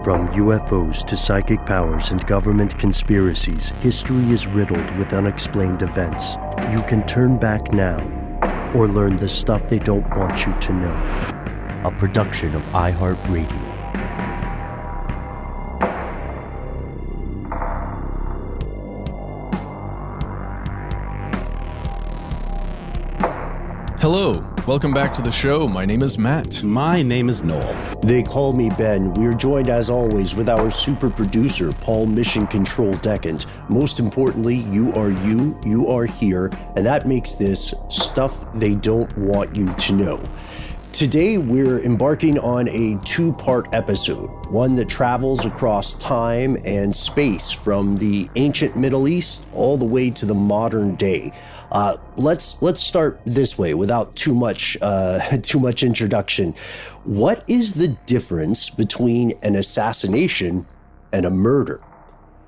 From UFOs to psychic powers and government conspiracies, history is riddled with unexplained events. You can turn back now or learn the stuff they don't want you to know. A production of iHeartRadio. Hello, welcome back to the show. My name is Matt. My name is Noel. They call me Ben. We're joined as always with our super producer, Paul Mission Control Decans. Most importantly, you are here, and that makes this stuff they don't want you to know. Today, we're embarking on a two-part episode, one that travels across time and space from the ancient Middle East all the way to the modern day. Let's start this way without too much introduction. What is the difference between an assassination and a murder?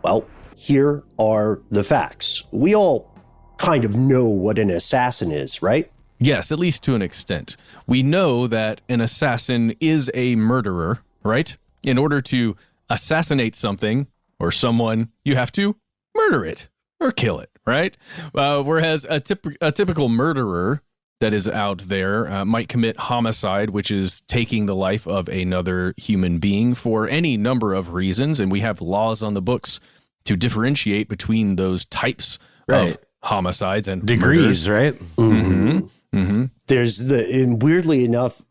Well, here are the facts. We all kind of know what an assassin is, right? Yes, at least to an extent. We know that an assassin is a murderer, right? In order to assassinate something or someone, you have to murder it or kill it, right? Whereas a typical murderer that is out there might commit homicide, which is taking the life of another human being for any number of reasons. And we have laws on the books to differentiate between those types of homicides and degrees, murders. right? Mm-hmm. Mm-hmm. There's and weirdly enough,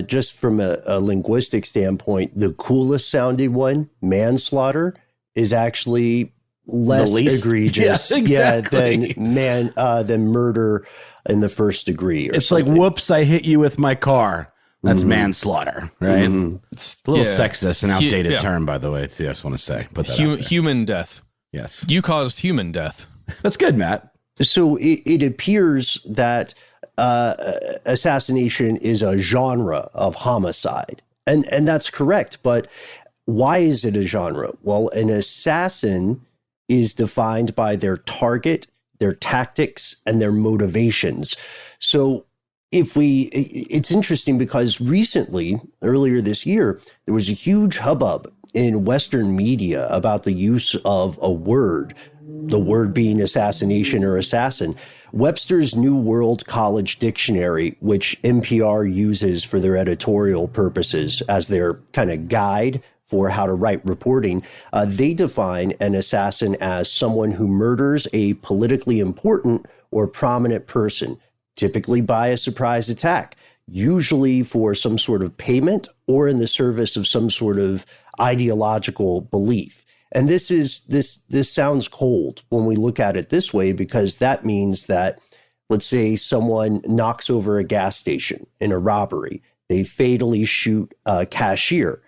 just from a linguistic standpoint, the coolest sounding one, manslaughter, is actually less egregious, yeah, exactly. than murder in the first degree. It's something. like, whoops, I hit you with my car. That's manslaughter, right? Mm-hmm. It's a little sexist and outdated term, by the way. I just want to say, put that out there. Human death. Yes, you caused human death. That's good, Matt. So it appears that assassination is a genre of homicide, and that's correct. But why is it a genre? Well, an assassin is defined by their target, their tactics, and their motivations. So it's interesting because earlier this year, there was a huge hubbub in Western media about the use of a word, the word being assassination or assassin. Webster's New World College Dictionary, which NPR uses for their editorial purposes as their kind of guide for how to write reporting, they define an assassin as someone who murders a politically important or prominent person, typically by a surprise attack, usually for some sort of payment or in the service of some sort of ideological belief. And this sounds cold when we look at it this way, because that means that, let's say someone knocks over a gas station in a robbery, they fatally shoot a cashier.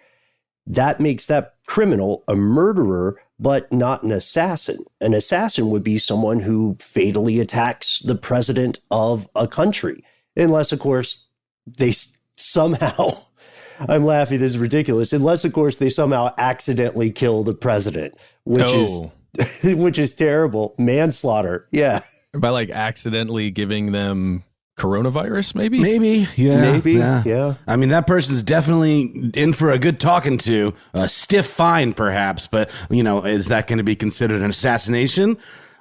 That makes that criminal a murderer, but not an assassin. An assassin would be someone who fatally attacks the president of a country, unless, of course, they somehow... I'm laughing, this is ridiculous. Unless, of course, they somehow accidentally kill the president, which is terrible. Manslaughter, yeah. By like accidentally giving them coronavirus, maybe? Maybe. Yeah. I mean, that person's definitely in for a good talking to. A stiff fine, perhaps, but, is that going to be considered an assassination?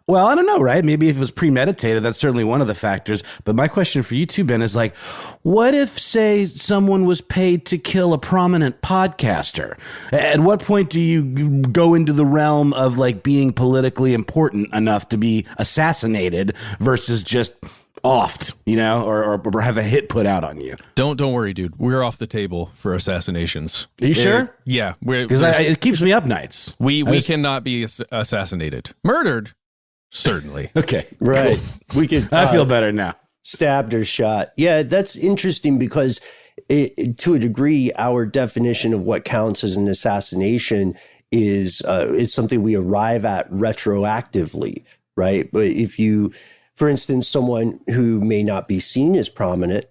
Well, I don't know, right? Maybe if it was premeditated, that's certainly one of the factors. But my question for you too, Ben, is like, what if, say, someone was paid to kill a prominent podcaster? At what point do you go into the realm of like being politically important enough to be assassinated versus just offed, or have a hit put out on you? Don't worry, dude. We're off the table for assassinations. Are you sure? Yeah. Because it keeps me up nights. We cannot be assassinated. Murdered? Certainly. Okay. Right. We could. I feel better now. Stabbed or shot. Yeah, that's interesting because to a degree, our definition of what counts as an assassination is something we arrive at retroactively, right? But if you, for instance, someone who may not be seen as prominent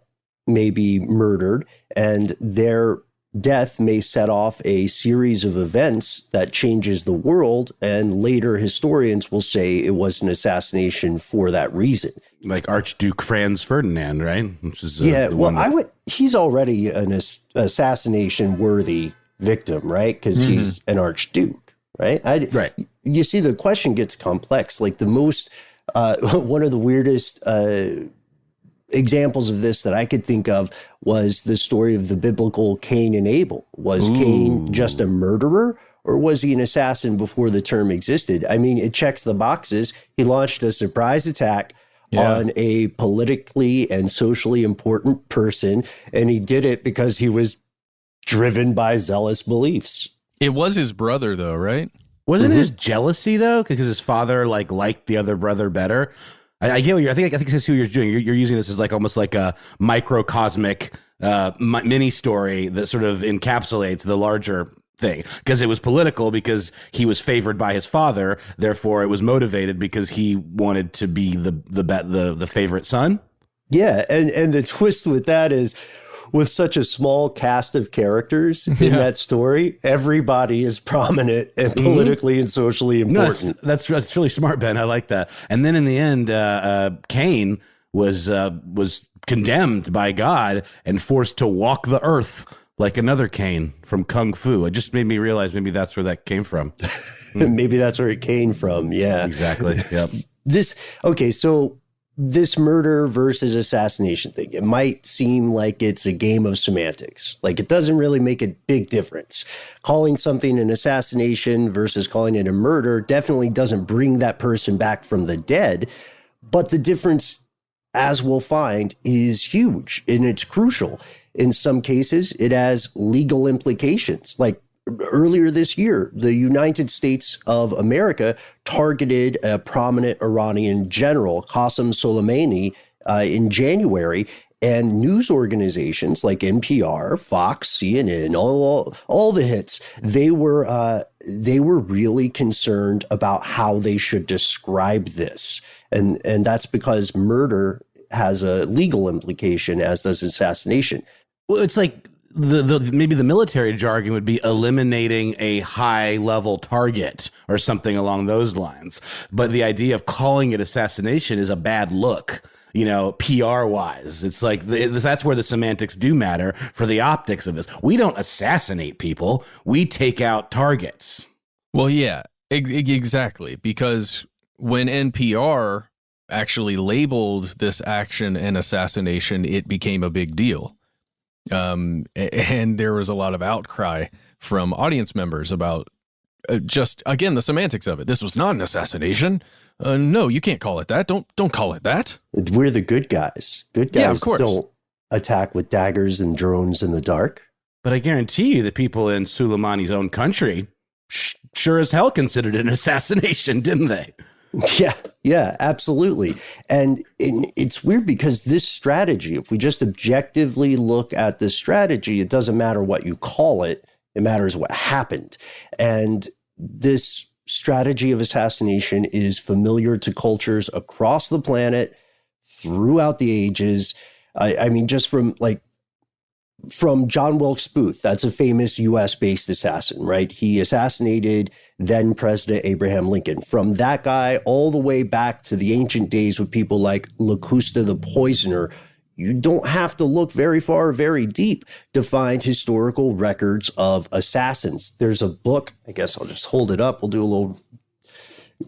may be murdered, and their death may set off a series of events that changes the world, and later historians will say it was an assassination for that reason. Like Archduke Franz Ferdinand, right? Which is he's already an assassination worthy victim, right? Because he's an archduke, right? Right. You see, the question gets complex. Like the most, one of the weirdest examples of this that I could think of was the story of the biblical Cain and Abel. Was Cain just a murderer, or was he an assassin before the term existed? I mean, it checks the boxes. He launched a surprise attack on a politically and socially important person, and he did it because he was driven by zealous beliefs. It was his brother, though, right? Wasn't it his jealousy, though? Because his father liked the other brother better. I get what you're. I think I see what you're doing. You're using this as like almost like a microcosmic mini story that sort of encapsulates the larger thing. Because it was political, because he was favored by his father. Therefore, it was motivated because he wanted to be the favorite son. Yeah, and the twist with that is, with such a small cast of characters in that story, everybody is prominent and politically and socially important. No, that's really smart, Ben. I like that. And then in the end, Cain was condemned by God and forced to walk the earth like another Cain from Kung Fu. It just made me realize maybe that's where that came from. Maybe that's where it came from. Yeah, exactly. Yep. So this murder versus assassination thing, it might seem like it's a game of semantics. Like, it doesn't really make a big difference. Calling something an assassination versus calling it a murder definitely doesn't bring that person back from the dead. But the difference, as we'll find, is huge, and it's crucial. In some cases, it has legal implications. Like, earlier this year, the United States of America targeted a prominent Iranian general, Qasem Soleimani, in January, and news organizations like NPR, Fox, CNN, all the hits, they were really concerned about how they should describe this, and that's because murder has a legal implication, as does assassination. Well, it's like maybe the military jargon would be eliminating a high level target or something along those lines. But the idea of calling it assassination is a bad look, PR wise. It's like that's where the semantics do matter for the optics of this. We don't assassinate people. We take out targets. Well, yeah, exactly. Because when NPR actually labeled this action an assassination, it became a big deal. And there was a lot of outcry from audience members about just, again, the semantics of it. This was not an assassination. No, you can't call it that. Don't call it that. We're the good guys. Good guys, yeah, of course, don't attack with daggers and drones in the dark. But I guarantee you the people in Soleimani's own country sure as hell considered it an assassination, didn't they? Yeah, absolutely. And it's weird because this strategy, if we just objectively look at this strategy, it doesn't matter what you call it. It matters what happened. And this strategy of assassination is familiar to cultures across the planet throughout the ages. I mean, just from John Wilkes Booth, that's a famous U.S.-based assassin, right? He assassinated then President Abraham Lincoln. From that guy all the way back to the ancient days with people like Locusta the Poisoner, you don't have to look very far, very deep to find historical records of assassins. There's a book, I guess I'll just hold it up. We'll do a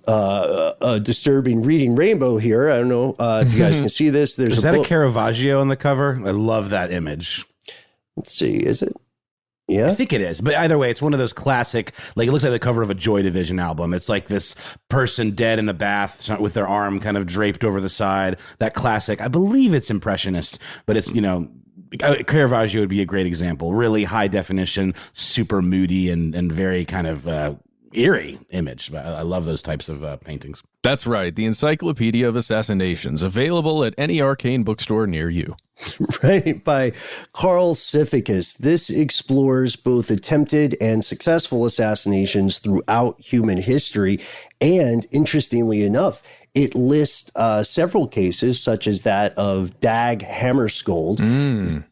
little disturbing reading rainbow here. I don't know if you guys can see this. Is that a Caravaggio on the cover? I love that image. Let's see, is it? Yeah, I think it is. But either way, it's one of those classic, like, it looks like the cover of a Joy Division album. It's like this person dead in a bath with their arm kind of draped over the side. That classic, I believe it's Impressionist, but it's, Caravaggio would be a great example. Really high definition, super moody and very kind of eerie image. I love those types of paintings. That's right. The Encyclopedia of Assassinations, available at any arcane bookstore near you. Right, by Carl Sifficus. This explores both attempted and successful assassinations throughout human history. And interestingly enough, it lists several cases, such as that of Dag Hammarskjöld.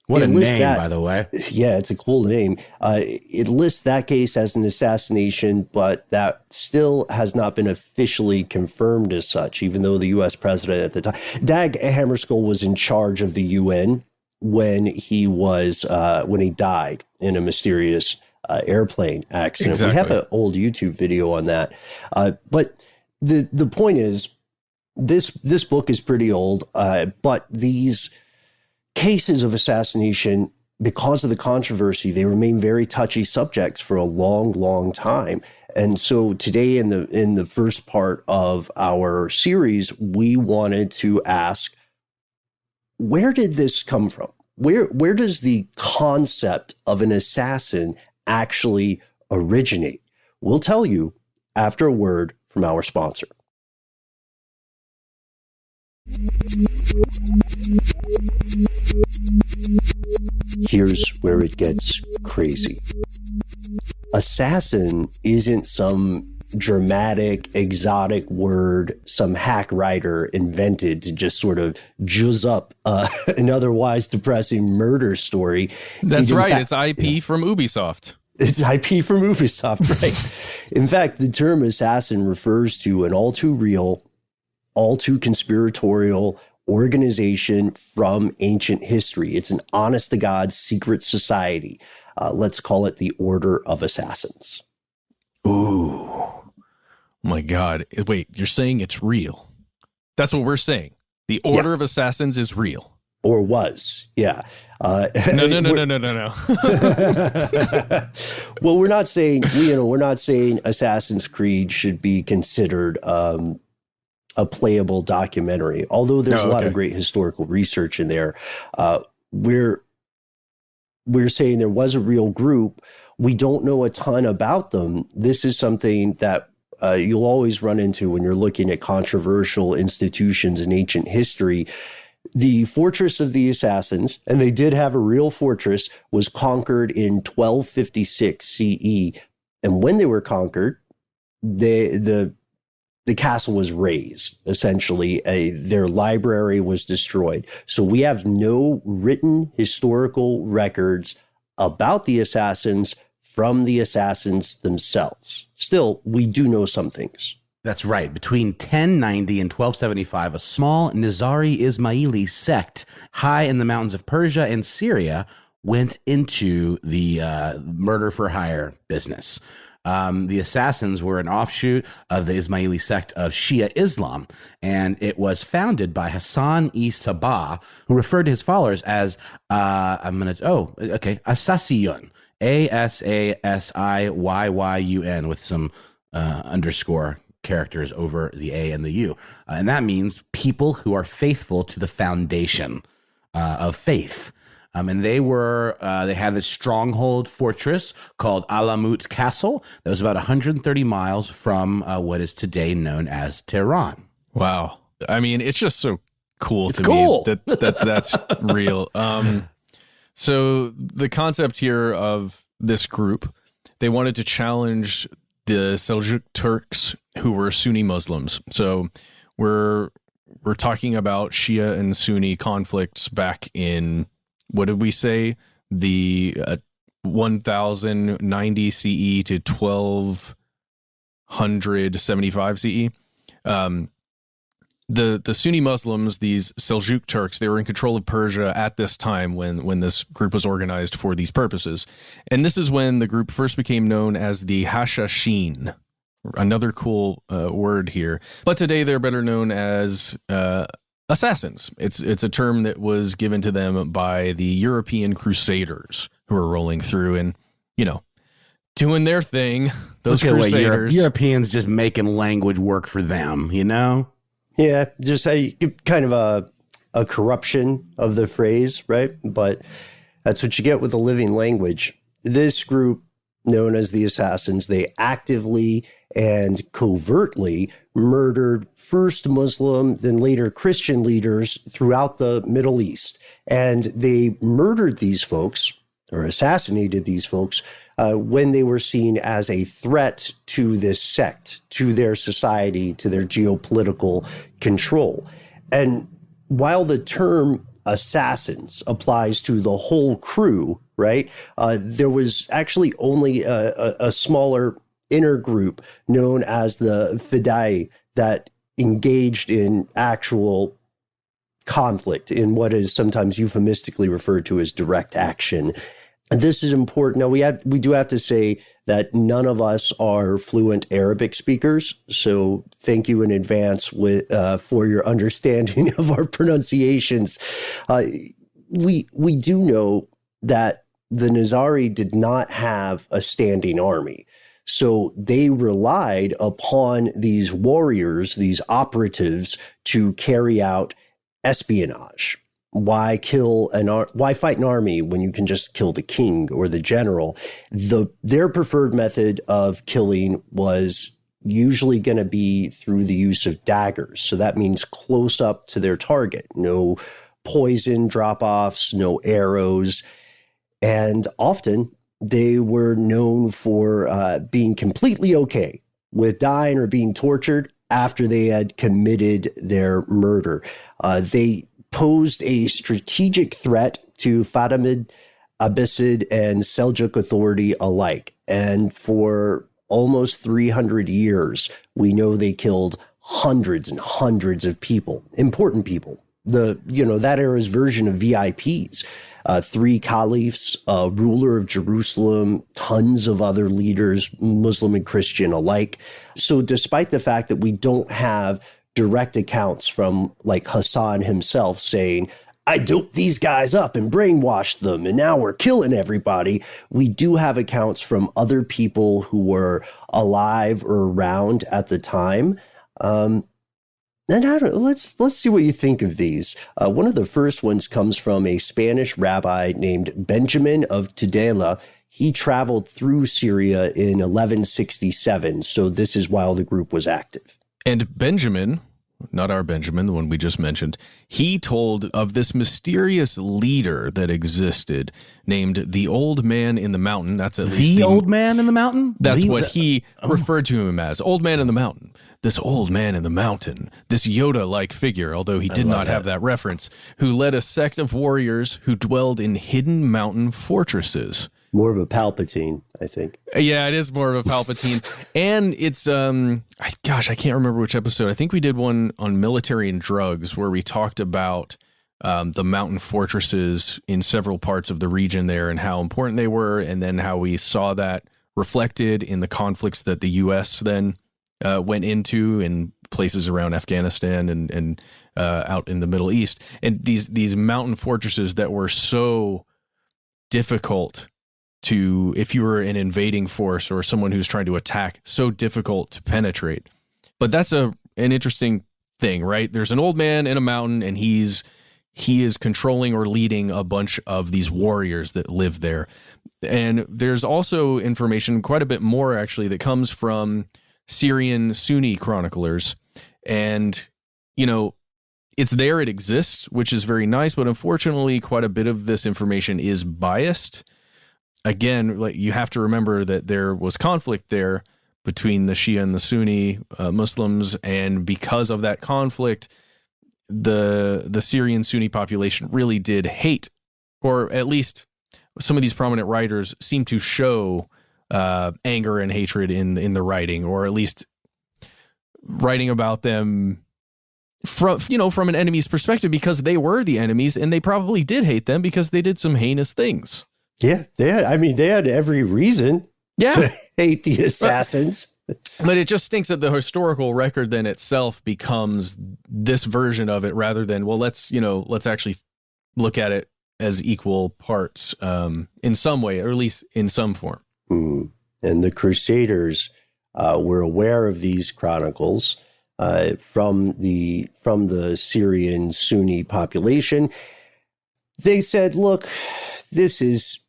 What a name, by the way. Yeah, it's a cool name. It lists that case as an assassination, but that still has not been officially confirmed as such, even though the U.S. president at the time, Dag Hammarskjöld, was in charge of the UN when he died in a mysterious airplane accident. Exactly. We have an old YouTube video on that. But the point is, this book is pretty old, but these cases of assassination, because of the controversy, they remain very touchy subjects for a long, long time. And so today in the first part of our series, we wanted to ask, where did this come from? Where does the concept of an assassin actually originate? We'll tell you after a word from our sponsor. Here's where it gets crazy. Assassin isn't some dramatic, exotic word some hack writer invented to just sort of juzz up an otherwise depressing murder story. That's right. It's IP from Ubisoft. It's IP from Ubisoft, right? In fact, the term assassin refers to an all too real, all too conspiratorial organization from ancient history. It's an honest-to-God secret society. Let's call it the Order of Assassins. Ooh. Oh my God. Wait, you're saying it's real? That's what we're saying. The Order of Assassins is real. Or was, yeah. No. Well, we're not saying Assassin's Creed should be considered a playable documentary, although there's a lot of great historical research in there. We're saying there was a real group. We don't know a ton about them. This is something that you'll always run into when you're looking at controversial institutions in ancient history. The fortress of the Assassins, and they did have a real fortress, was conquered in 1256 CE. And when they were conquered, the castle was razed, essentially. Their library was destroyed. So we have no written historical records about the assassins from the assassins themselves. Still, we do know some things. That's right. Between 1090 and 1275, a small Nizari Ismaili sect high in the mountains of Persia and Syria went into the murder for hire business. The assassins were an offshoot of the Ismaili sect of Shia Islam, and it was founded by Hassan-i-Sabah, who referred to his followers as, Assasiyun, Asasiyyun, with some underscore characters over the A and the U. And that means people who are faithful to the foundation of faith. And they had this stronghold fortress called Alamut Castle that was about 130 miles from what is today known as Tehran. Wow. I mean, it's just so cool me that's real. So the concept here of this group, they wanted to challenge the Seljuk Turks, who were Sunni Muslims. So we're talking about Shia and Sunni conflicts back in, what did we say? The 1090 CE to 1275 CE. The Sunni Muslims, these Seljuk Turks, they were in control of Persia at this time when this group was organized for these purposes. And this is when the group first became known as the Hashashin. Another cool word here. But today they're better known as assassins. It's a term that was given to them by the European Crusaders who were rolling through and, doing their thing. Those Crusaders. Europeans just making language work for them, Yeah, just kind of a corruption of the phrase, right? But that's what you get with a living language. This group, known as the Assassins, they actively and covertly murdered first Muslim, then later Christian leaders throughout the Middle East. And they murdered these folks, or assassinated these folks, when they were seen as a threat to this sect, to their society, to their geopolitical control. And while the term assassins applies to the whole crew, right, there was actually only a smaller inner group known as the Vidai that engaged in actual conflict in what is sometimes euphemistically referred to as direct action. This is important. Now, we do have to say that none of us are fluent Arabic speakers, so thank you in advance for your understanding of our pronunciations. We do know that the Nizari did not have a standing army, so they relied upon these warriors, these operatives, to carry out espionage. Why fight an army when you can just kill the king or the general? Their preferred method of killing was usually going to be through the use of daggers. So that means close up to their target. No poison drop-offs, no arrows. And often they were known for being completely okay with dying or being tortured after they had committed their murder. They posed a strategic threat to Fatimid, Abbasid, and Seljuk authority alike. And for almost 300 years, we know they killed hundreds and hundreds of people, important people. That era's version of VIPs, 3 caliphs, a ruler of Jerusalem, tons of other leaders, Muslim and Christian alike. So despite the fact that we don't have direct accounts from like Hassan himself saying, I doped these guys up and brainwashed them, and now we're killing everybody, we do have accounts from other people who were alive or around at the time. Let's see what you think of these. One of the first ones comes from a Spanish rabbi named Benjamin of Tudela. He traveled through Syria in 1167, so this is while the group was active. And Benjamin, not our Benjamin, the one we just mentioned, he told of this mysterious leader that existed named the Old Man in the Mountain. That's at least the Old Man in the Mountain? That's what he referred to him as, Old Man in the Mountain. This old man in the mountain, this Yoda-like figure, although he did not have that reference, who led a sect of warriors who dwelled in hidden mountain fortresses. More of a Palpatine, I think. Yeah, it is more of a Palpatine. And it's, I can't remember which episode. I think we did one on military and drugs where we talked about the mountain fortresses in several parts of the region there and how important they were, and then how we saw that reflected in the conflicts that the U.S. then went into in places around Afghanistan and out in the Middle East. And these mountain fortresses that were so difficult to, if you were an invading force or someone who's trying to attack, so difficult to penetrate. But that's an interesting thing, right? There's an old man in a mountain, and he is controlling or leading a bunch of these warriors that live there. And there's also information, quite a bit more actually, that comes from Syrian Sunni chroniclers. And, it's there, it exists, which is very nice, but unfortunately, quite a bit of this information is biased. Again, like, you have to remember that there was conflict there between the Shia and the Sunni Muslims, and because of that conflict, the Syrian Sunni population really did hate, or at least some of these prominent writers seem to show anger and hatred in the writing, or at least writing about them from an enemy's perspective, because they were the enemies and they probably did hate them because they did some heinous things. Yeah, they had every reason to hate the assassins. But it just stinks that the historical record then itself becomes this version of it, rather than, well, let's actually look at it as equal parts in some way, or at least in some form. And the Crusaders were aware of these chronicles from the Syrian Sunni population. They said, look, this is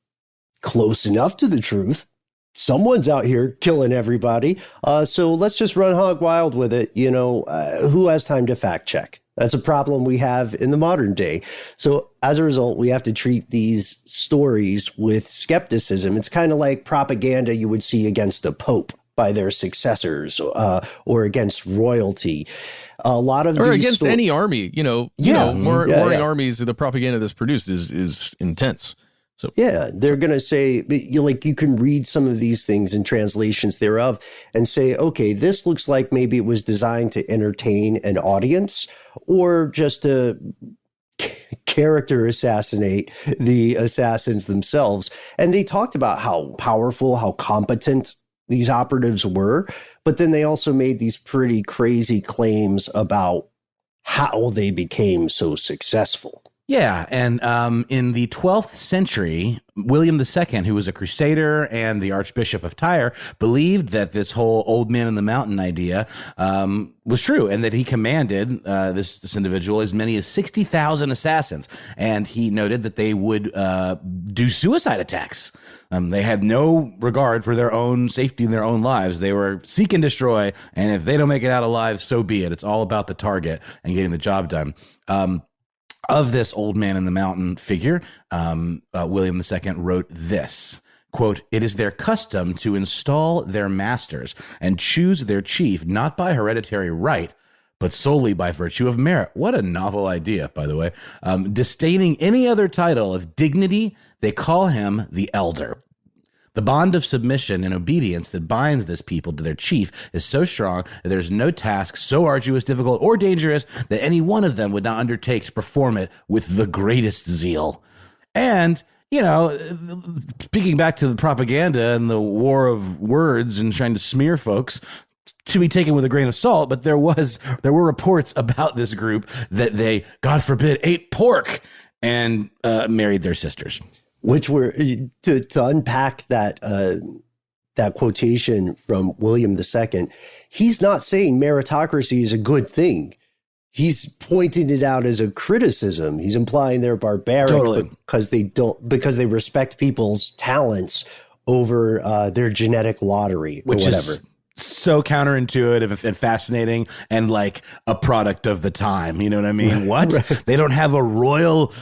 close enough to the truth. Someone's out here killing everybody. So let's just run hog wild with it. Who has time to fact check? That's a problem we have in the modern day. So as a result, we have to treat these stories with skepticism. It's kind of like propaganda you would see against a pope by their successors, or against royalty. A lot of or against any army, warring armies. The propaganda that's produced is intense. So yeah, they're going to say, you can read some of these things in translations thereof and say, okay, this looks like maybe it was designed to entertain an audience, or just to character assassinate the assassins themselves. And they talked about how powerful, how competent these operatives were. But then they also made these pretty crazy claims about how they became so successful. Yeah, and in the 12th century, William II, who was a crusader and the Archbishop of Tyre, believed that this whole old man in the mountain idea was true, and that he commanded this individual as many as 60,000 assassins. And he noted that they would do suicide attacks. They had no regard for their own safety and their own lives. They were seek and destroy, and if they don't make it out alive, so be it. It's all about the target and getting the job done. Of this old man in the mountain figure, William II wrote this, quote, "It is their custom to install their masters and choose their chief, not by hereditary right, but solely by virtue of merit." What a novel idea, by the way. Disdaining any other title of dignity, they call him the elder. The bond of submission and obedience that binds this people to their chief is so strong that there's no task so arduous, difficult, or dangerous that any one of them would not undertake to perform it with the greatest zeal. And, you know, speaking back to the propaganda and the war of words and trying to smear folks, to be taken with a grain of salt, but there were reports about this group that they, God forbid, ate pork and married their sisters. Which were, to unpack that quotation from William II, he's not saying meritocracy is a good thing. He's pointing it out as a criticism. He's implying they're barbaric because they respect people's talents over their genetic lottery or whatever. Is so counterintuitive and fascinating and like a product of the time. You know what I mean? What? Right. They don't have a royal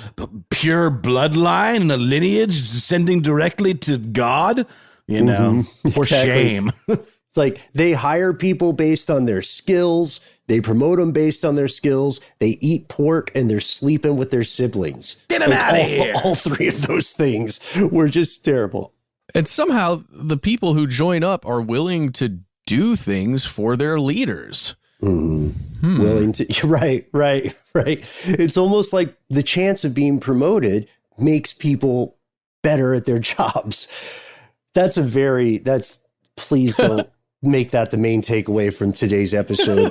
pure bloodline and a lineage descending directly to God, you know, for shame. It's like they hire people based on their skills. They promote them based on their skills. They eat pork and they're sleeping with their siblings. Get them out of here. All three of those things were just terrible. And somehow the people who join up are willing to do things for their leaders. Willing to, right. It's almost like the chance of being promoted makes people better at their jobs. Please don't make that the main takeaway from today's episode.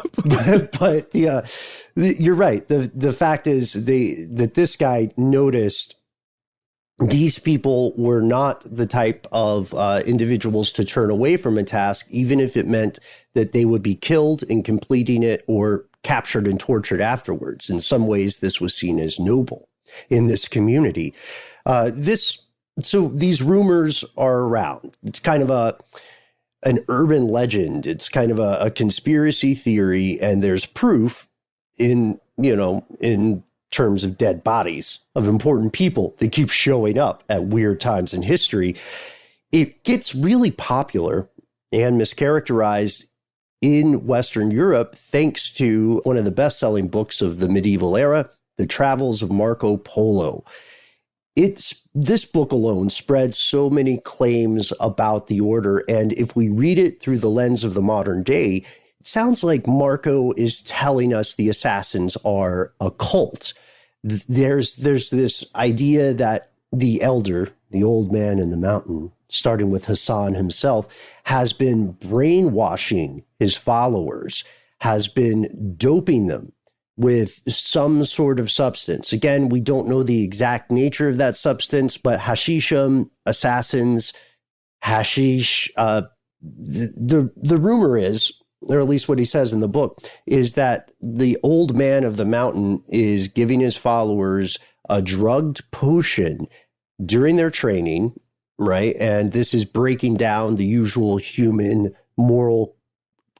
but yeah, you're right. The fact is that this guy noticed these people were not the type of individuals to turn away from a task, even if it meant that they would be killed in completing it or captured and tortured afterwards. In some ways, this was seen as noble in this community. So these rumors are around. It's kind of an urban legend. It's kind of a conspiracy theory, and there's proof in terms of dead bodies of important people that keep showing up at weird times in history. It gets really popular and mischaracterized in Western Europe thanks to one of the best-selling books of the medieval era, The Travels of Marco Polo. This book alone spreads so many claims about the order, and if we read it through the lens of the modern day, it sounds like Marco is telling us the assassins are a cult. There's this idea that the elder, the old man in the mountain, starting with Hassan himself, has been brainwashing his followers, has been doping them with some sort of substance. Again, we don't know the exact nature of that substance, but hashishim, assassins, hashish, the rumor is, or at least what he says in the book, is that the old man of the mountain is giving his followers a drugged potion during their training, right? And this is breaking down the usual human moral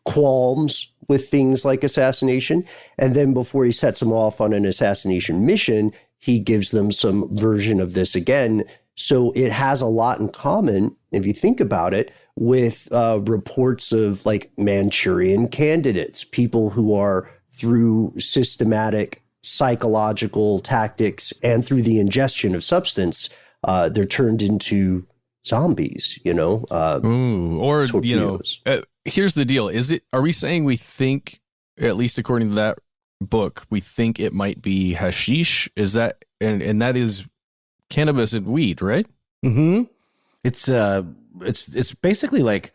qualms with things like assassination. And then before he sets them off on an assassination mission, he gives them some version of this again. So it has a lot in common, if you think about it, with reports of like Manchurian candidates, people who are through systematic psychological tactics and through the ingestion of substance, they're turned into zombies, torpedoes. Here's the deal. Are we saying we think, at least according to that book, we think it might be hashish? Is that and that is cannabis and weed, right? Mm-hmm. It's basically like,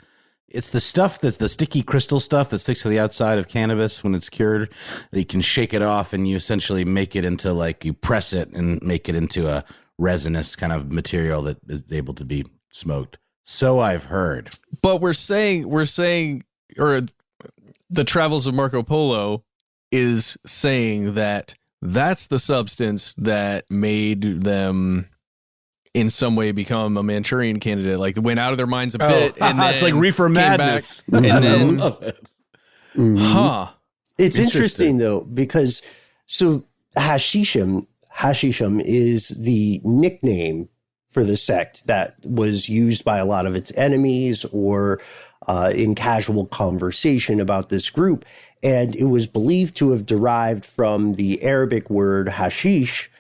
it's the stuff that's the sticky crystal stuff that sticks to the outside of cannabis when it's cured. You can shake it off and you essentially make it into, like, you press it and make it into a resinous kind of material that is able to be smoked. So I've heard. But we're saying, or the Travels of Marco Polo is saying that that's the substance that made them in some way become a Manchurian candidate. Like, went out of their minds a bit, and then it's like Reefer Madness. Back, and then, I love it. It's interesting though, because so Hashishim is the nickname for the sect that was used by a lot of its enemies or in casual conversation about this group. And it was believed to have derived from the Arabic word hashish.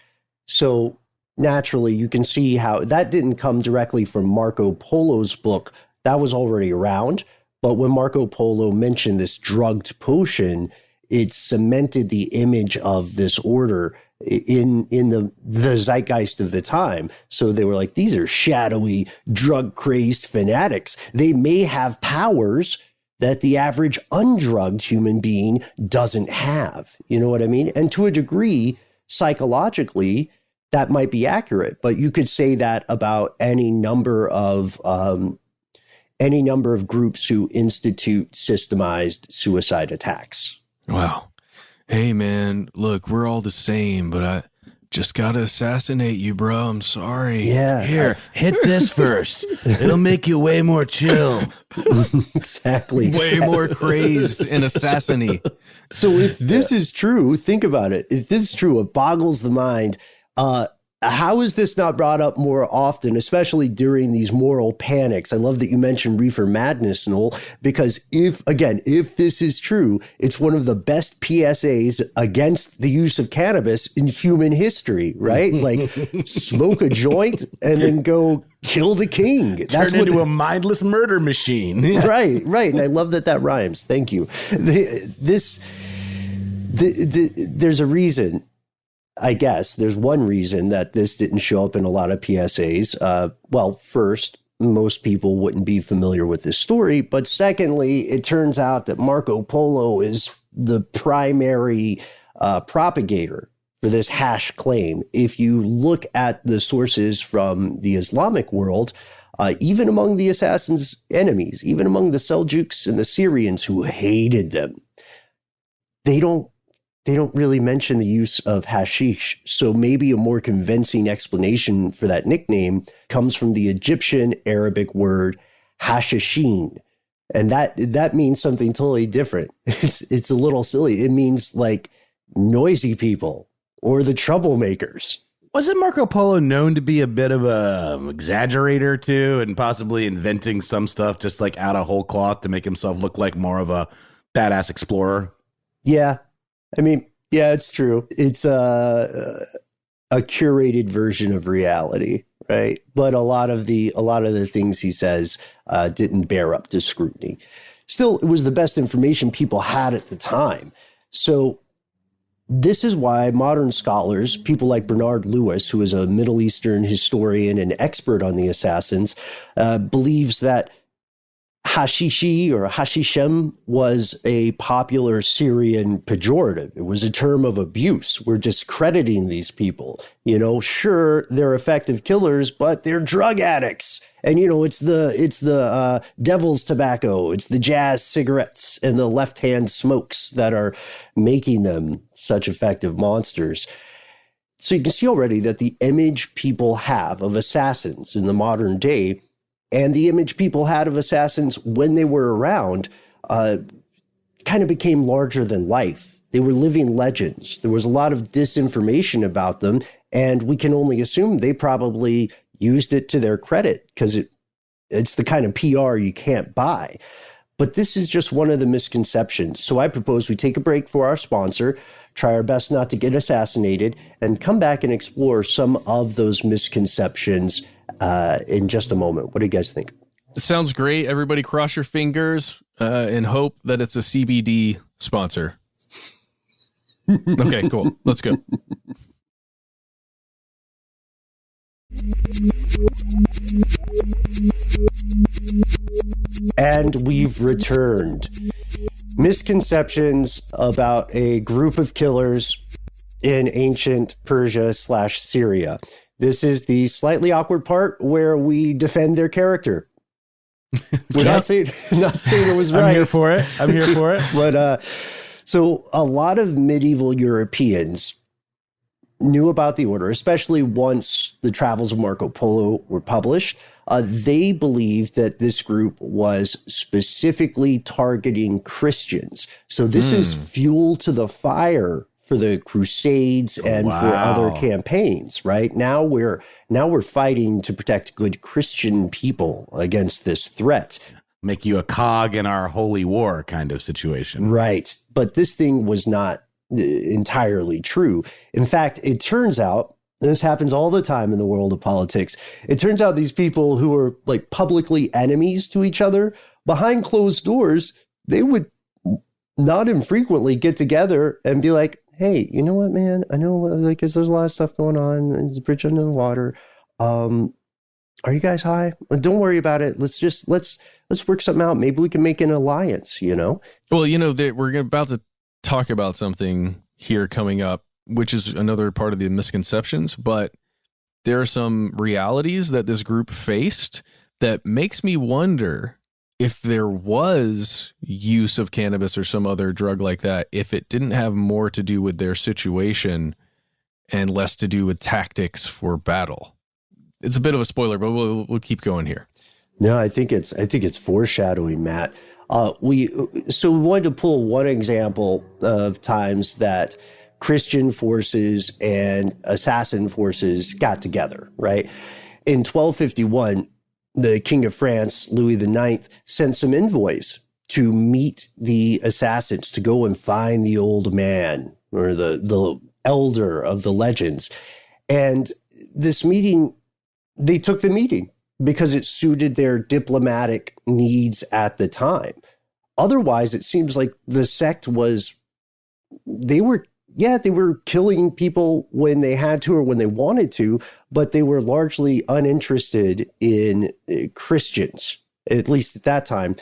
So naturally, you can see how that didn't come directly from Marco Polo's book. That was already around. But when Marco Polo mentioned this drugged potion, it cemented the image of this order in the zeitgeist of the time. So they were like, these are shadowy, drug-crazed fanatics. They may have powers that the average undrugged human being doesn't have. You know what I mean? And to a degree, psychologically, that might be accurate. But you could say that about any number of groups who institute systemized suicide attacks. Wow. Hey, man, look, we're all the same, but I just got to assassinate you, bro. I'm sorry. Yeah. Here, hit this first. It'll make you way more chill. Exactly. Way more crazed and assassiny. So if this is true, think about it. If this is true, it boggles the mind. How is this not brought up more often, especially during these moral panics? I love that you mentioned Reefer Madness, Noel, because if this is true, it's one of the best PSAs against the use of cannabis in human history, right? Like, smoke a joint and then go kill the king. Turn into a mindless murder machine. Yeah. Right. And I love that rhymes. Thank you. There's a reason. I guess there's one reason that this didn't show up in a lot of PSAs. Well, first, most people wouldn't be familiar with this story. But secondly, it turns out that Marco Polo is the primary propagator for this hash claim. If you look at the sources from the Islamic world, even among the assassins' enemies, even among the Seljuks and the Syrians who hated them, they don't really mention the use of hashish. So maybe a more convincing explanation for that nickname comes from the Egyptian Arabic word hashishin. And that means something totally different. It's a little silly. It means like noisy people or the troublemakers. Wasn't Marco Polo known to be a bit of a exaggerator too, and possibly inventing some stuff just like out of whole cloth to make himself look like more of a badass explorer? Yeah. I mean, yeah, it's true. It's a curated version of reality, right? But a lot of the things he says didn't bear up to scrutiny. Still, it was the best information people had at the time. So this is why modern scholars, people like Bernard Lewis, who is a Middle Eastern historian and expert on the assassins, believes that hashishi or hashishem was a popular Syrian pejorative. It was a term of abuse. We're discrediting these people. You know, sure, they're effective killers, but they're drug addicts. And, you know, it's the devil's tobacco. It's the jazz cigarettes and the left-hand smokes that are making them such effective monsters. So you can see already that the image people have of assassins in the modern day and the image people had of assassins when they were around kind of became larger than life. They were living legends. There was a lot of disinformation about them, and we can only assume they probably used it to their credit because it's the kind of PR you can't buy. But this is just one of the misconceptions. So I propose we take a break for our sponsor, try our best not to get assassinated, and come back and explore some of those misconceptions in just a moment. What do you guys think? It sounds great. Everybody cross your fingers and hope that it's a CBD sponsor. Okay, cool. Let's go. And we've returned. Misconceptions about a group of killers in ancient Persia/Syria. This is the slightly awkward part where we defend their character. We're not saying it was right. I'm here for it. But so a lot of medieval Europeans knew about the order, especially once the Travels of Marco Polo were published. They believed that this group was specifically targeting Christians. So this is fuel to the fire for the Crusades and for other campaigns, right? Now we're fighting to protect good Christian people against this threat. Make you a cog in our holy war kind of situation. Right. But this thing was not entirely true. In fact, it turns out, and this happens all the time in the world of politics, it turns out these people who are like publicly enemies to each other, behind closed doors, they would not infrequently get together and be like, hey, you know what, man? I know like there's a lot of stuff going on. There's a bridge under the water. Are you guys high? Don't worry about it. Let's work something out. Maybe we can make an alliance, you know? Well, you know, we're about to talk about something here coming up, which is another part of the misconceptions, but there are some realities that this group faced that makes me wonder if there was use of cannabis or some other drug like that, if it didn't have more to do with their situation and less to do with tactics for battle. It's a bit of a spoiler, but we'll keep going here. No, I think it's foreshadowing, Matt. We wanted to pull one example of times that Christian forces and assassin forces got together, right? In 1251, the King of France, Louis IX, sent some envoys to meet the assassins, to go and find the old man or the elder of the legends. And this meeting, they took the meeting because it suited their diplomatic needs at the time. Otherwise, it seems like the sect they were killing people when they had to or when they wanted to, but they were largely uninterested in Christians, at least at that time.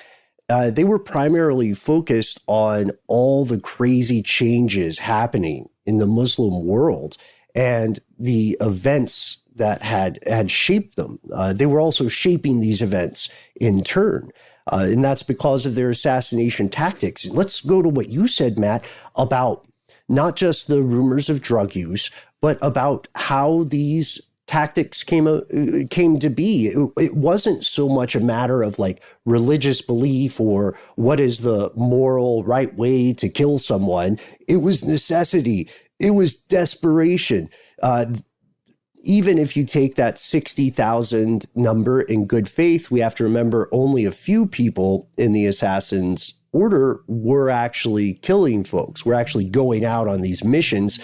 They were primarily focused on all the crazy changes happening in the Muslim world and the events that had shaped them. They were also shaping these events in turn. And that's because of their assassination tactics. Let's go to what you said, Matt, about not just the rumors of drug use, but about how these tactics came to be. It wasn't so much a matter of like religious belief or what is the moral right way to kill someone. It was necessity. It was desperation. Even if you take that 60,000 number in good faith, we have to remember only a few people in the Assassins' Order were actually killing folks. We're actually going out on these missions.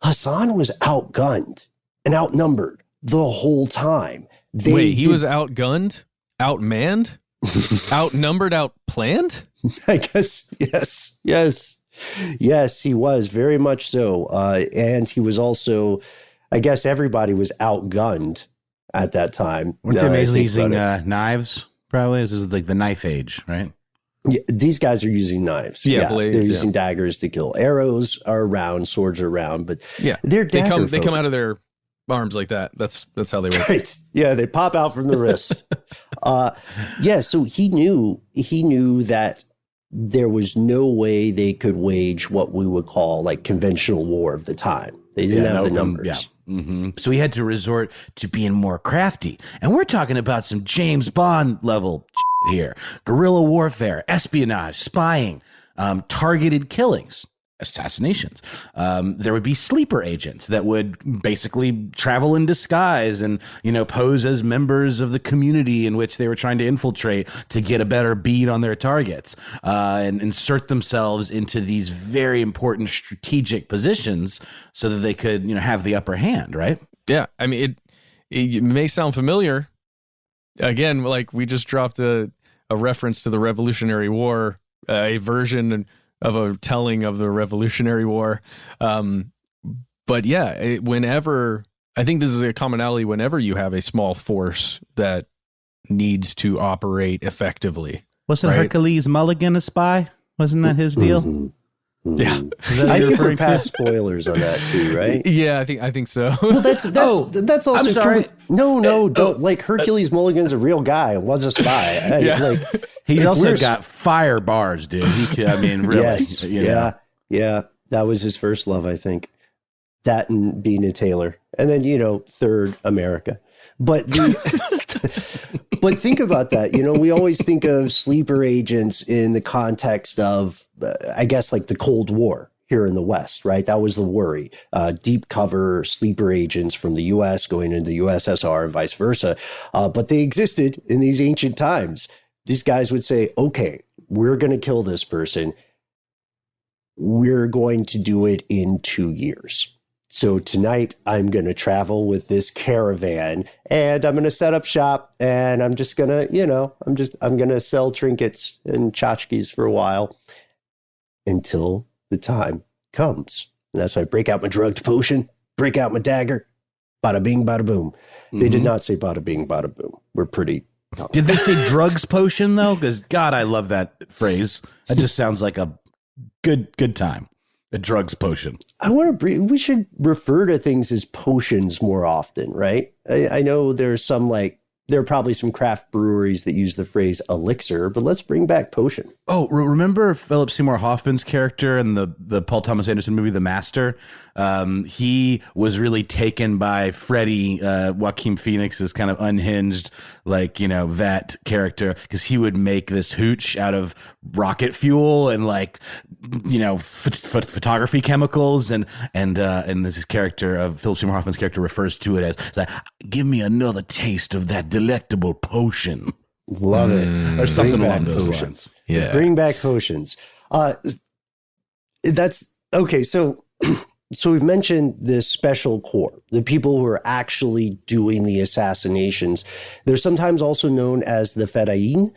Hassan was outgunned and outnumbered the whole time. He was outgunned, outmanned, outnumbered, outplanned? I guess, yes, he was very much so. And he was also, I guess everybody was outgunned at that time. Weren't they mainly using knives? Probably. This is like the knife age, right? Yeah, these guys are using knives. Blades, they're using daggers to kill. Arrows are around, swords are around, but they're they come out of their arms like that. That's how they work. Right. Yeah, they pop out from the wrist. So he knew that there was no way they could wage what we would call like conventional war of the time. They didn't have the numbers. Yeah. Mm-hmm. So he had to resort to being more crafty. And we're talking about some James Bond level here. Guerrilla warfare, espionage, spying, targeted killings, assassinations. There would be sleeper agents that would basically travel in disguise and, pose as members of the community in which they were trying to infiltrate to get a better bead on their targets, and insert themselves into these very important strategic positions so that they could, have the upper hand, right? Yeah. I mean, it may sound familiar. Again, like we just dropped a reference to the Revolutionary War, a version of a telling of the Revolutionary War. But yeah, whenever I think this is a commonality whenever you have a small force that needs to operate effectively. Wasn't Hercules Mulligan a spy? Wasn't that his deal? Mm-hmm. Yeah, I think we're past spoilers on that too, right? Yeah, I think so. Well, that's also. I'm sorry. Don't like Hercules Mulligan's a real guy. Was a spy. Yeah. He's also got fire bars, dude. Really. Yes. Yeah. That was his first love, I think. That and being a tailor, and then third America. But but think about that. We always think of sleeper agents in the context of, I guess, like the Cold War here in the West, right? That was the worry. Deep cover sleeper agents from the U.S. going into the USSR and vice versa. But they existed in these ancient times. These guys would say, okay, we're going to kill this person. We're going to do it in 2 years. So tonight I'm going to travel with this caravan and I'm going to set up shop and I'm just going to, I'm going to sell trinkets and tchotchkes for a while until the time comes. And that's why I break out my drugged potion, break out my dagger, bada bing, bada boom. Mm-hmm. They did not say bada bing, bada boom. We're pretty confident. Did they say drugs potion though? Because God, I love that phrase. That just sounds like a good time. A drugs potion. We should refer to things as potions more often, right? I know there are probably some craft breweries that use the phrase elixir, but let's bring back potion. Oh, remember Philip Seymour Hoffman's character in the Paul Thomas Anderson movie, The Master? He was really taken by Freddie, Joaquin Phoenix's kind of unhinged, vet character, because he would make this hooch out of rocket fuel and photography chemicals, and this character of Philip Seymour Hoffman's character refers to it as like, give me another taste of that delectable potion. Love it. Or something along those lines. Yeah. Bring back potions. That's okay. So we've mentioned this special corps, the people who are actually doing the assassinations. They're sometimes also known as the Fedayeen.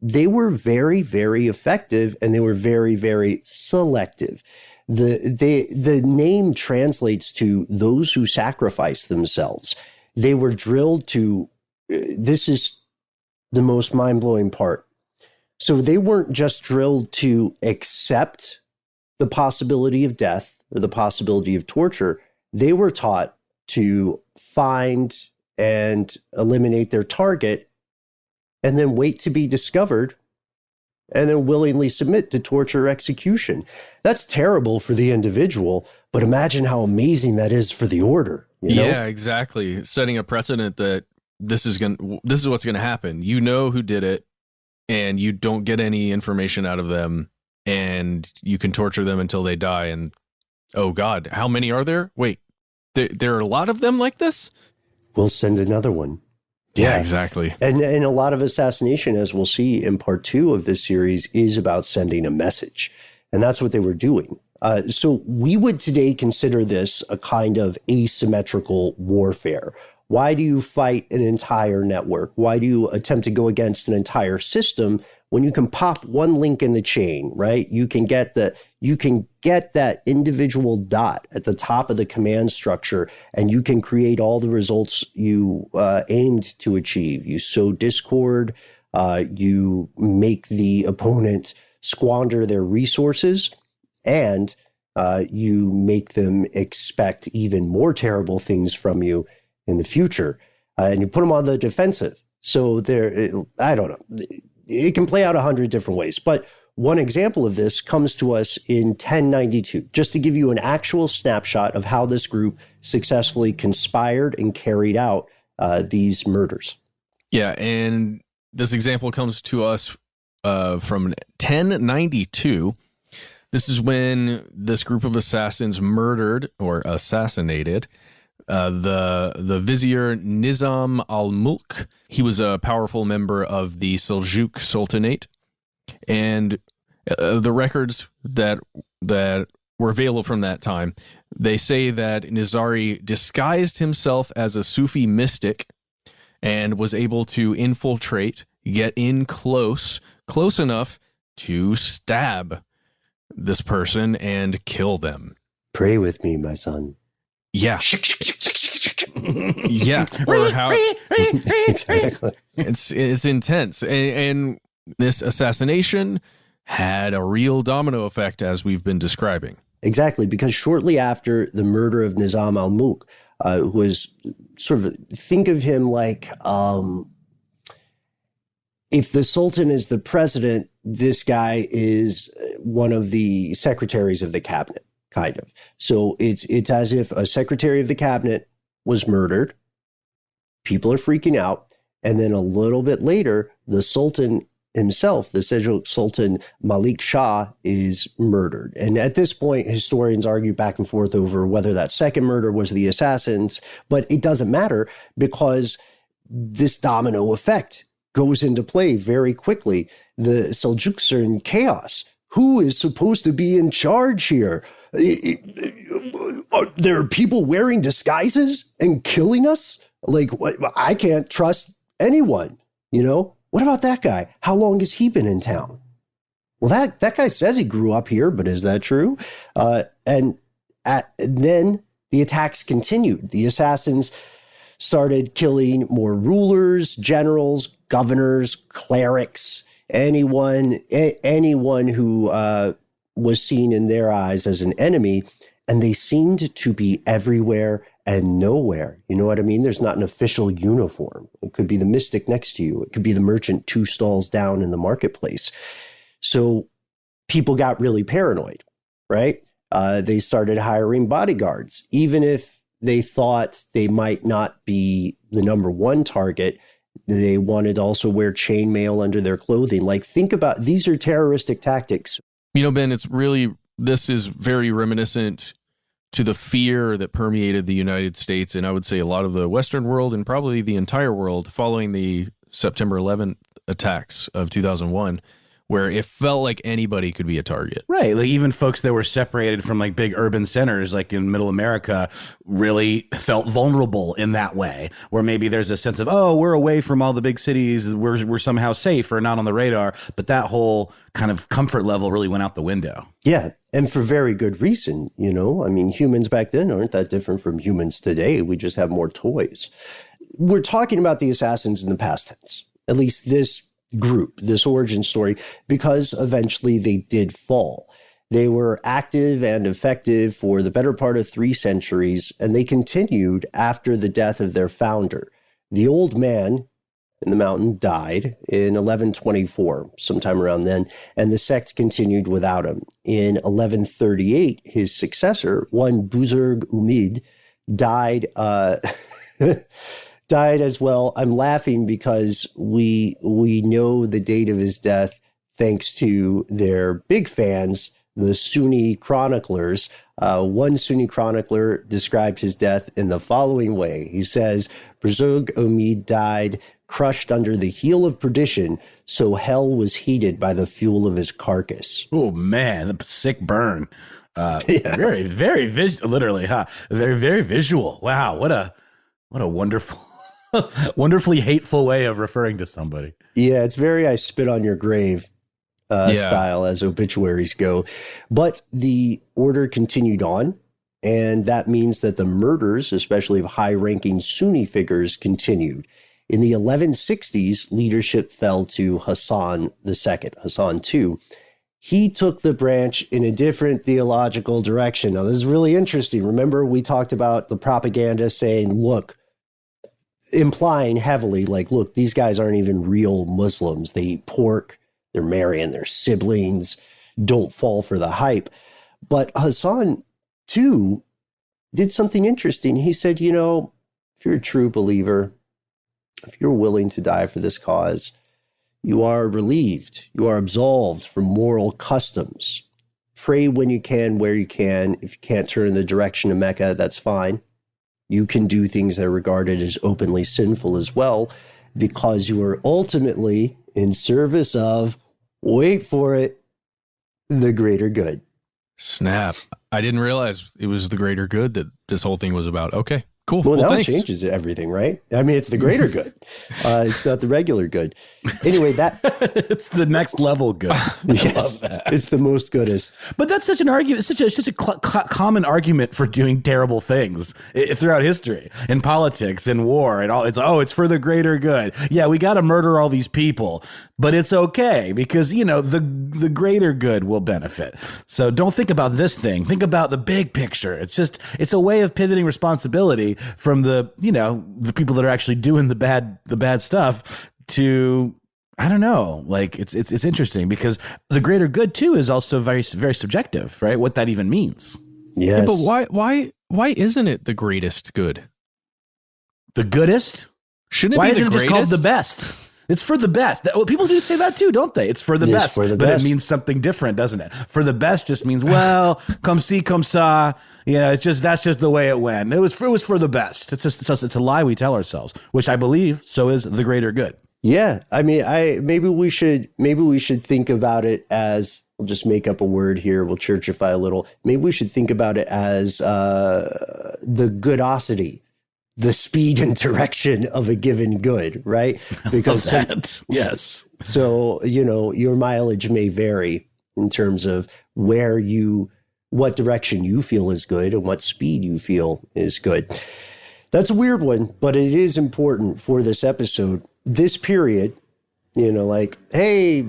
They were very, very effective, and they were very, very selective. The name translates to those who sacrifice themselves. They were drilled to, this is the most mind-blowing part. So they weren't just drilled to accept the possibility of death or the possibility of torture. They were taught to find and eliminate their target and then wait to be discovered and then willingly submit to torture or execution. That's terrible for the individual, but imagine how amazing that is for the order. Yeah, exactly. Setting a precedent that this is what's going to happen. You know who did it, and you don't get any information out of them, and you can torture them until they die. And oh God, how many are there? Wait, there are a lot of them like this? We'll send another one. Yeah, exactly. And a lot of assassination, as we'll see in part 2 of this series, is about sending a message. And that's what they were doing. So we would today consider this a kind of asymmetrical warfare. Why do you fight an entire network? Why do you attempt to go against an entire system when you can pop one link in the chain, right? You can get that individual dot at the top of the command structure, and you can create all the results you aimed to achieve. You sow discord, you make the opponent squander their resources, and you make them expect even more terrible things from you in the future, and you put them on the defensive. So I don't know. It can play out 100 different ways, but one example of this comes to us in 1092, just to give you an actual snapshot of how this group successfully conspired and carried out these murders. Yeah, and this example comes to us from 1092. This is when this group of assassins murdered or assassinated the Vizier Nizam al-Mulk. He was a powerful member of the Seljuk Sultanate, and the records that were available from that time, they say that Nizari disguised himself as a Sufi mystic and was able to infiltrate, get in close enough to stab this person and kill them. Pray with me, my son. Yeah. Yeah. Or how Exactly. it's intense. And this assassination had a real domino effect, as we've been describing. Exactly, because shortly after the murder of Nizam al-Mulk, who was sort of, think of him like, if the Sultan is the president, this guy is one of the secretaries of the cabinet, kind of. So it's as if a secretary of the cabinet was murdered. People are freaking out. And then a little bit later, the Sultan himself, the Seljuk Sultan Malik Shah, is murdered. And at this point, historians argue back and forth over whether that second murder was the assassins, but it doesn't matter because this domino effect goes into play very quickly. The Seljuks are in chaos. Who is supposed to be in charge here? Are there people wearing disguises and killing us? Like, I can't trust anyone, you know? What about that guy? How long has he been in town? Well, that guy says he grew up here, but is that true? And then the attacks continued. The assassins started killing more rulers, generals, governors, clerics, anyone who was seen in their eyes as an enemy, and they seemed to be everywhere and nowhere. You know what I mean? There's not an official uniform. It could be the mystic next to you. It could be the merchant 2 stalls down in the marketplace. So people got really paranoid, right? They started hiring bodyguards, even if they thought they might not be the number one target. They wanted to also wear chainmail under their clothing. Like, think about, these are terroristic tactics. You know, Ben, this is very reminiscent to the fear that permeated the United States, and I would say a lot of the Western world and probably the entire world following the September 11th attacks of 2001, where it felt like anybody could be a target. Right. Like even folks that were separated from like big urban centers, like in middle America, really felt vulnerable in that way, where maybe there's a sense of, oh, we're away from all the big cities. We're somehow safe or not on the radar. But that whole kind of comfort level really went out the window. Yeah. And for very good reason. You know, I mean, humans back then aren't that different from humans today. We just have more toys. We're talking about the assassins in the past tense, at least this group, this origin story, because eventually they did fall. They were active and effective for the better part of 3 centuries, and they continued after the death of their founder. The old man in the mountain died in 1124, sometime around then, and the sect continued without him. In 1138, his successor, one Buzurg Umid, died as well. I'm laughing because we know the date of his death thanks to their big fans, the Sunni chroniclers. One Sunni chronicler described his death in the following way. He says, Buzurg Umid died crushed under the heel of perdition, so hell was heated by the fuel of his carcass. Oh, man, the sick burn. Yeah. Very, very literally, huh? Very, very visual. Wow, what a wonderful... wonderfully hateful way of referring to somebody. Yeah, it's very I spit on your grave style as obituaries go. But the order continued on, and that means that the murders, especially of high-ranking Sunni figures, continued. In the 1160s, leadership fell to Hassan II, Hassan II. He took the branch in a different theological direction. Now, this is really interesting. Remember, we talked about the propaganda saying, look, implying heavily, like, look, these guys aren't even real Muslims. They eat pork, they're marrying their siblings, don't fall for the hype. But Hassan, too, did something interesting. He said, you know, if you're a true believer, if you're willing to die for this cause, you are relieved, you are absolved from moral customs. Pray when you can, where you can. If you can't turn in the direction of Mecca, that's fine. You can do things that are regarded as openly sinful as well, because you are ultimately in service of, wait for it, the greater good. Snap. I didn't realize it was the greater good that this whole thing was about. Okay. Cool. Well, now thanks. it changes everything, right? I mean, it's the greater good. It's not the regular good. Anyway, it's the next level good. Yes, it's the most goodest. But that's such an argument. It's such a common argument for doing terrible things throughout history, in politics, in war, and all. It's for the greater good. Yeah, we got to murder all these people, but it's okay because the greater good will benefit. So don't think about this thing. Think about the big picture. It's a way of pivoting responsibility from the people that are actually doing the bad stuff to, I don't know, like it's interesting because the greater good too is also very, very subjective, right? What that even means. Yes. Yeah, but why isn't it the greatest good? The goodest? Shouldn't it why be the isn't it greatest? just called the best? It's for the best. People do say that too, don't they? It's for the best. For the but best. It means something different, doesn't it? For the best just means, well, come see, come saw. That's just the way it went. It was for the best. It's a lie we tell ourselves, which I believe so is the greater good. Yeah, I mean, maybe we should think about it as, we'll just make up a word here. We'll churchify a little. Maybe we should think about it as the goodosity, the speed and direction of a given good, right? Because yes. So, your mileage may vary in terms of what direction you feel is good and what speed you feel is good. That's a weird one, but it is important for this episode. This period, hey,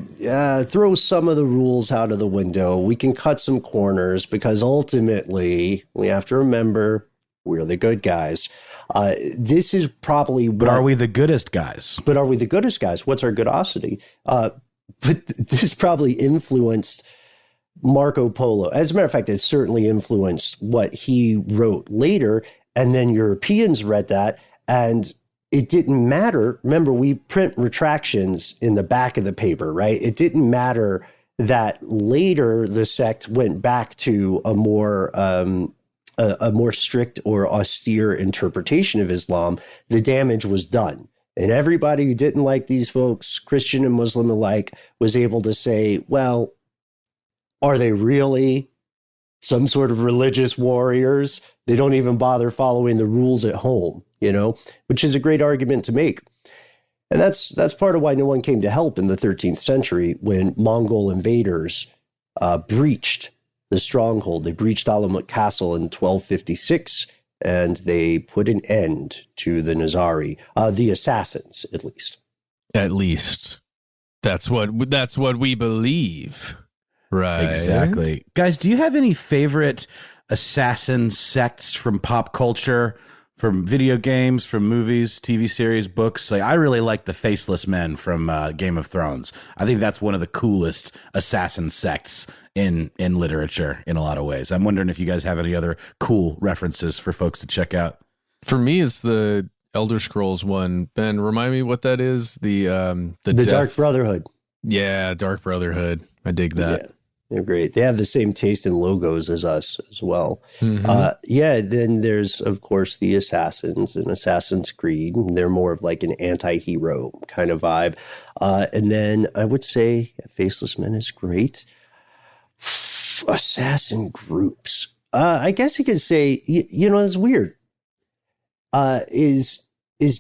throw some of the rules out of the window. We can cut some corners because ultimately we have to remember we're the good guys. This is probably... But are we the goodest guys? But are we the goodest guys? What's our goodosity? But this probably influenced Marco Polo. As a matter of fact, it certainly influenced what he wrote later. And then Europeans read that, and it didn't matter. Remember, we print retractions in the back of the paper, right? It didn't matter that later the sect went back to a more strict or austere interpretation of Islam. The damage was done. And everybody who didn't like these folks, Christian and Muslim alike, was able to say, well, are they really some sort of religious warriors? They don't even bother following the rules at home, which is a great argument to make. And that's part of why no one came to help in the 13th century when Mongol invaders breached the stronghold. They breached Alamut Castle in 1256, and they put an end to the Nizari, the assassins, at least. At least. That's what we believe. Right. Exactly. Guys, do you have any favorite assassin sects from pop culture, from video games, from movies, TV series, books? Like, I really like the Faceless Men from Game of Thrones. I think that's one of the coolest assassin sects in literature in a lot of ways. I'm wondering if you guys have any other cool references for folks to check out. For me, it's the Elder Scrolls one. Ben, remind me what that is. The Dark Brotherhood. Yeah, Dark Brotherhood. I dig that. Yeah. They're great. They have the same taste in logos as us as well. Mm-hmm. Then there's, of course, the Assassins and Assassin's Creed. They're more of like an anti-hero kind of vibe. And then I would say Faceless Men is great. Assassin groups. I guess you could say, it's weird. Is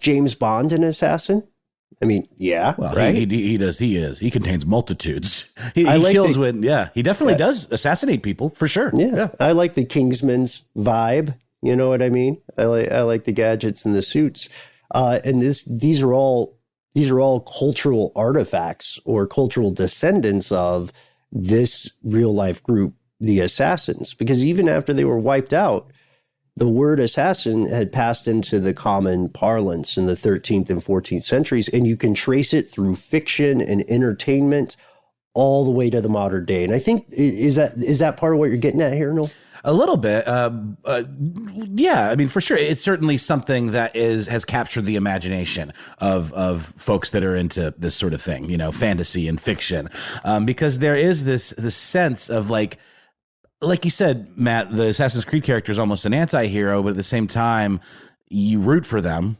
James Bond an assassin? I mean, yeah, well, right? He does. He is. He contains multitudes. He kills with, he definitely does assassinate people for sure. Yeah. I like the Kingsman's vibe. You know what I mean? I like the gadgets and the suits. And these are all cultural artifacts or cultural descendants of this real life group, the Assassins, because even after they were wiped out, the word assassin had passed into the common parlance in the 13th and 14th centuries, and you can trace it through fiction and entertainment all the way to the modern day. And I think, is that part of what you're getting at here, Noel? A little bit. Yeah, I mean, for sure. It's certainly something that has captured the imagination of folks that are into this sort of thing, fantasy and fiction, because there is this sense of like you said, Matt, the Assassin's Creed character is almost an anti-hero, but at the same time, you root for them,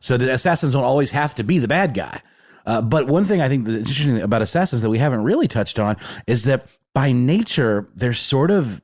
So the assassins don't always have to be the bad guy. But one thing I think that's interesting about assassins that we haven't really touched on is that by nature, they're sort of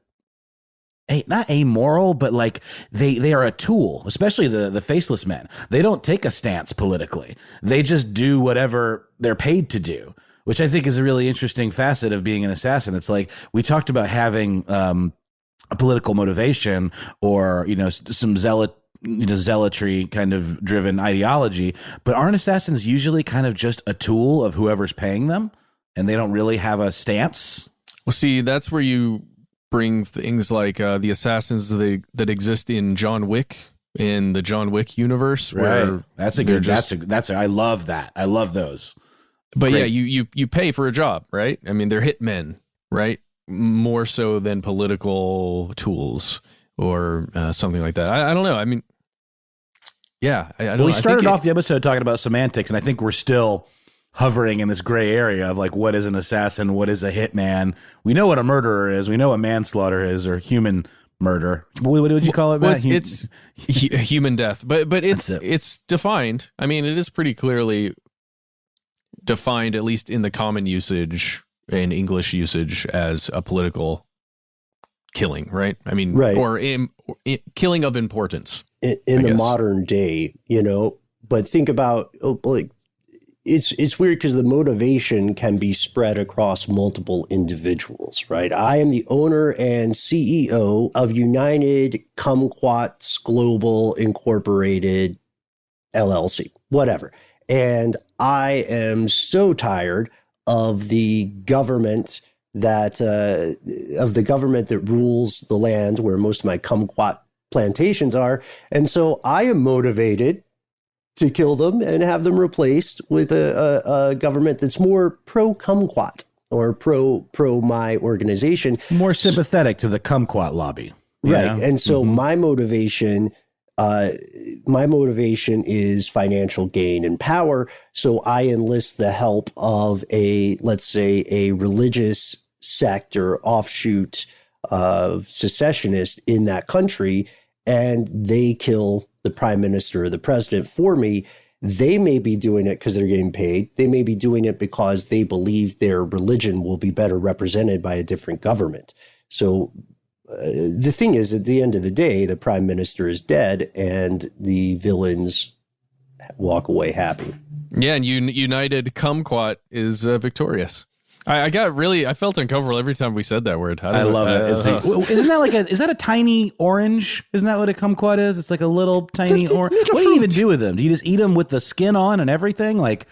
not amoral, but like they are a tool, especially the faceless men. They don't take a stance politically. They just do whatever they're paid to do, which I think is a really interesting facet of being an assassin. It's like we talked about having a political motivation or, some zealotry kind of driven ideology, but aren't assassins usually kind of just a tool of whoever's paying them and they don't really have a stance? Well, see, that's where you bring things like the assassins that exist in John Wick, in the John Wick universe. Right. I love that. I love those. But Great. Yeah, you pay for a job, right? I mean, they're hitmen, right? More so than political tools or something like that. I don't know. I mean, yeah. I don't Well, we know. started off the episode talking about semantics, and I think we're still hovering in this gray area of like, what is an assassin? What is a hitman? We know what a murderer is. We know what manslaughter is, or human murder. What would you call it, Matt? It's human death, but it's defined. I mean, it is pretty clearly defined, at least in the common usage and English usage, as a political killing, right? I mean, right. Or killing of importance in the modern day, But think about like. It's weird because the motivation can be spread across multiple individuals, right? I am the owner and CEO of United Kumquats Global Incorporated LLC, whatever. And I am so tired of the government that rules the land where most of my kumquat plantations are. And so I am motivated to kill them and have them replaced with a government that's more pro-kumquat or pro my organization. More sympathetic to the kumquat lobby. Right. And so my motivation is financial gain and power. So I enlist the help of let's say a religious sect or offshoot of secessionists in that country, and they kill the prime minister or the president for me. They may be doing it because they're getting paid. They may be doing it because they believe their religion will be better represented by a different government. So the thing is, at the end of the day, the prime minister is dead and the villains walk away happy. Yeah, and United Kumquat is victorious. I felt uncomfortable every time we said that word. I love it. Isn't that is that a tiny orange? Isn't that what a kumquat is? It's like a little tiny orange. What do you even do with them? Do you just eat them with the skin on and everything? Like,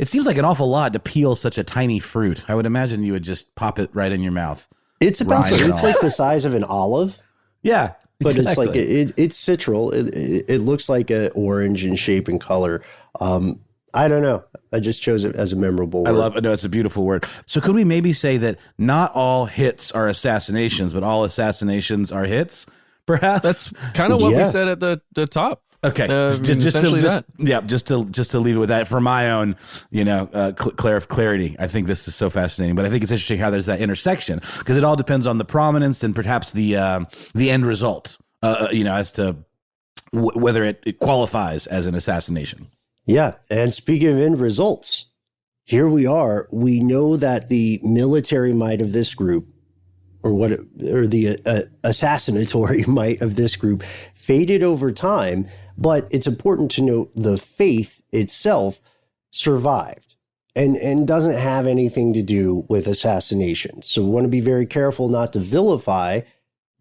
it seems like an awful lot to peel such a tiny fruit. I would imagine you would just pop it right in your mouth. It's like the size of an olive. Yeah. But exactly. It's like it's citral. It looks like an orange in shape and color. I don't know. I just chose it as a memorable word. I love it. No, it's a beautiful word. So could we maybe say that not all hits are assassinations, but all assassinations are hits, perhaps? That's kind of what we said at the top. Okay. Just to leave it with that for my own, clarity. I think this is so fascinating, but I think it's interesting how there's that intersection, because it all depends on the prominence and perhaps the end result, as to whether it qualifies as an assassination. Yeah. And speaking of end results, here we are. We know that the military might of this group, or the assassinatory might of this group, faded over time. But it's important to note the faith itself survived and doesn't have anything to do with assassination. So we want to be very careful not to vilify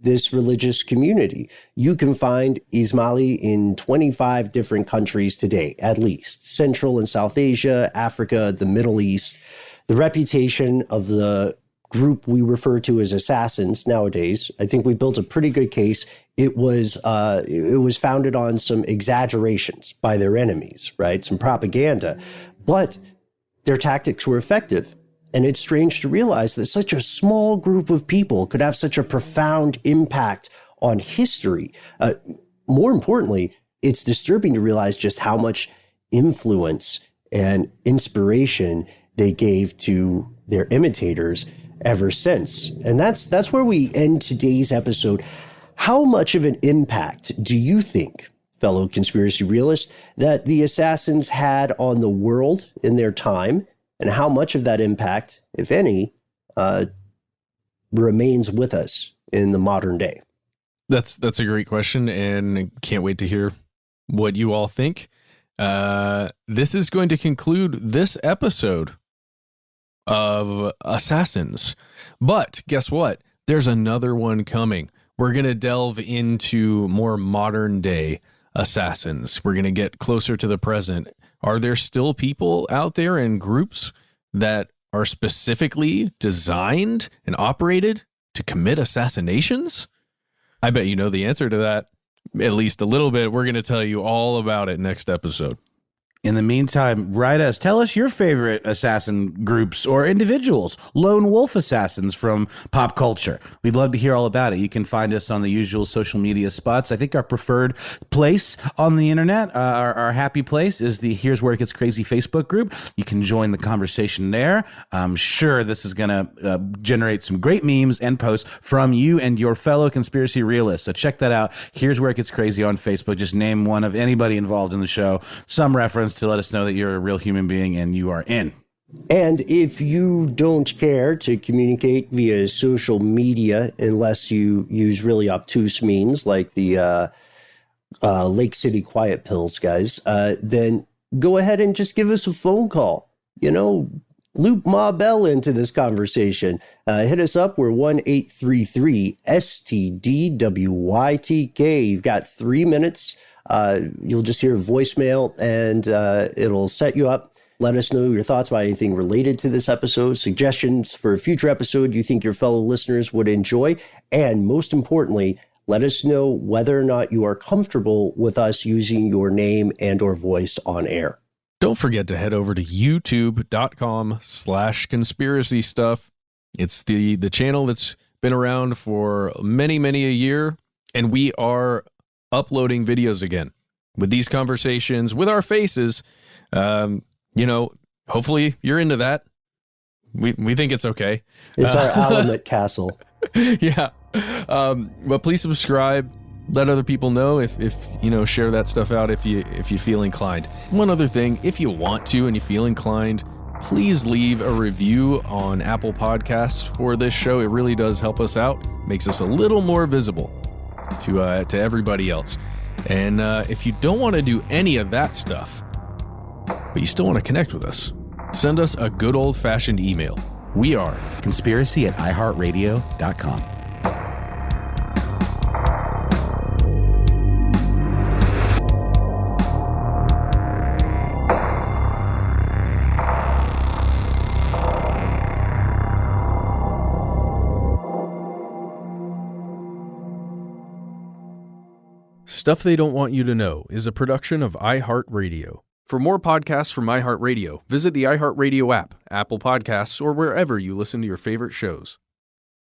this religious community. You can find Ismaili in 25 different countries today, at least. Central and South Asia, Africa, the Middle East. The reputation of the group we refer to as assassins nowadays, I think we built a pretty good case. It was founded on some exaggerations by their enemies, right? Some propaganda. But their tactics were effective. And it's strange to realize that such a small group of people could have such a profound impact on history. More importantly, it's disturbing to realize just how much influence and inspiration they gave to their imitators ever since. And that's where we end today's episode. How much of an impact do you think, fellow conspiracy realists, that the assassins had on the world in their time? And how much of that impact, if any, remains with us in the modern day? That's a great question, and can't wait to hear what you all think. This is going to conclude this episode of Assassins. But guess what? There's another one coming. We're going to delve into more modern day assassins. We're going to get closer to the present. Are there still people out there in groups that are specifically designed and operated to commit assassinations? I bet you know the answer to that, at least a little bit. We're going to tell you all about it next episode. In the meantime, write us. Tell us your favorite assassin groups or individuals, lone wolf assassins from pop culture. We'd love to hear all about it. You can find us on the usual social media spots. I think our preferred place on the internet, our happy place, is the Here's Where It Gets Crazy Facebook group. You can join the conversation there. I'm sure this is going to generate some great memes and posts from you and your fellow conspiracy realists. So check that out. Here's Where It Gets Crazy on Facebook. Just name one of anybody involved in the show, some reference to let us know that you're a real human being and you are in. And if you don't care to communicate via social media, unless you use really obtuse means like the Lake City Quiet Pills guys, then go ahead and just give us a phone call. You know, loop Ma Bell into this conversation. Hit us up. We're 1-833-STDWYTK. You've got 3 minutes. You'll just hear a voicemail and it'll set you up. Let us know your thoughts about anything related to this episode, suggestions for a future episode you think your fellow listeners would enjoy, and most importantly, let us know whether or not you are comfortable with us using your name and or voice on air. Don't forget to head over to youtube.com/conspiracy stuff. It's the channel that's been around for many, many a year, and we are uploading videos again with these conversations with our faces. Hopefully you're into that. We think it's okay. It's our Alamut Castle. Yeah. But please subscribe. Let other people know if share that stuff out if you feel inclined. One other thing, if you want to and you feel inclined, please leave a review on Apple Podcasts for this show. It really does help us out. Makes us a little more visible to everybody else. And if you don't want to do any of that stuff, but you still want to connect with us, send us a good old-fashioned email. We are conspiracy@iHeartRadio.com. Stuff They Don't Want You to Know is a production of iHeartRadio. For more podcasts from iHeartRadio, visit the iHeartRadio app, Apple Podcasts, or wherever you listen to your favorite shows.